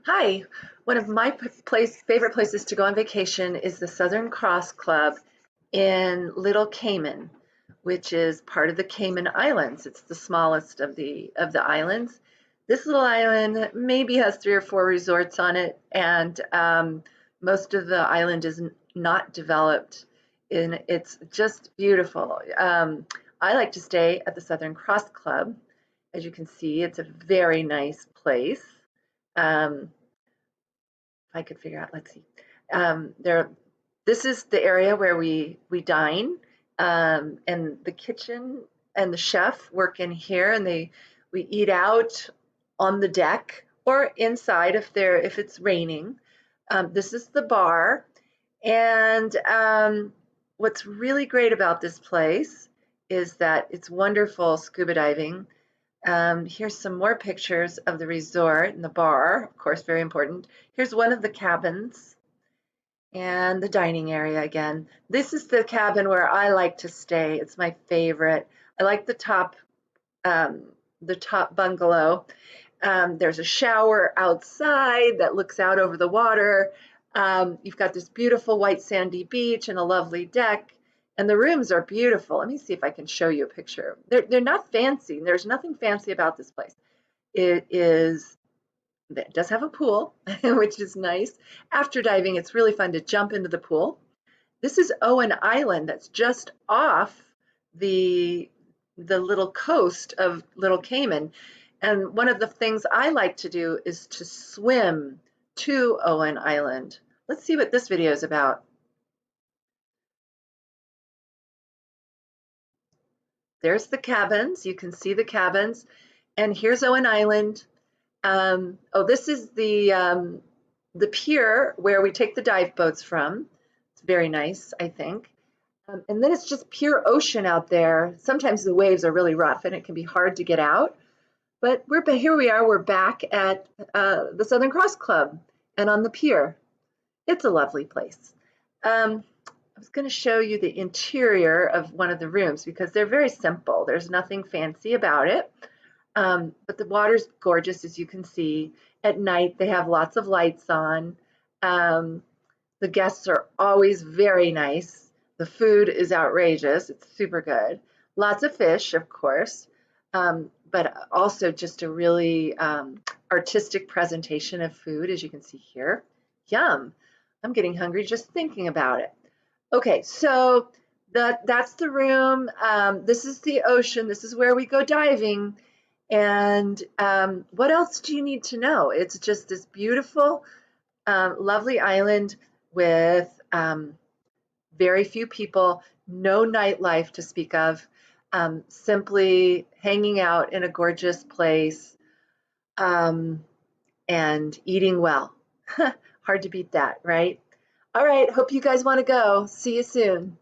Hi, one of my favorite places to go on vacation is the Southern Cross Club in Little Cayman, which is part of the Cayman Islands. It's the smallest of the islands. This little island maybe has three or four resorts on it, and most of the island is not developed. It's just beautiful. I like to stay at the Southern Cross Club. As you can see, it's a very nice place. Um, if I could figure out, let's see. There, this is the area where we dine, and the kitchen and the chef work in here, and we eat out on the deck or inside if it's raining. This is the bar, and what's really great about this place is that it's wonderful scuba diving. Here's some more pictures of the resort and the bar, of course, very important. Here's one of the cabins and the dining area again. This is the cabin where I like to stay. It's my favorite. I like um, the top bungalow. There's a shower outside that looks out over the water. You've got this beautiful white sandy beach and a lovely deck. And the rooms are beautiful. Let me see if I can show you a picture. They're not fancy. There's nothing fancy about this place. It does have a pool, which is nice. After diving, it's really fun to jump into the pool. This is Owen Island that's just off the little coast of Little Cayman. And one of the things I like to do is to swim to Owen Island. Let's see what this video is about. There's the cabins. You can see the cabins. And here's Owen Island. Oh, this is the pier where we take the dive boats from. It's very nice, I think. And then it's just pure ocean out there. Sometimes the waves are really rough and it can be hard to get out. But here we are. We're back at the Southern Cross Club and on the pier. It's a lovely place. I was going to show you the interior of one of the rooms because they're very simple. There's nothing fancy about it. But the water's gorgeous, as you can see. At night, they have lots of lights on. The guests are always very nice. The food is outrageous. It's super good. Lots of fish, of course, but also just a really artistic presentation of food, as you can see here. Yum. I'm getting hungry just thinking about it. Okay, so that's the room. This is the ocean. This is where we go diving. And what else do you need to know? It's just this beautiful, lovely island with very few people, no nightlife to speak of, simply hanging out in a gorgeous place and eating well. Hard to beat that, right? All right, hope you guys want to go. See you soon.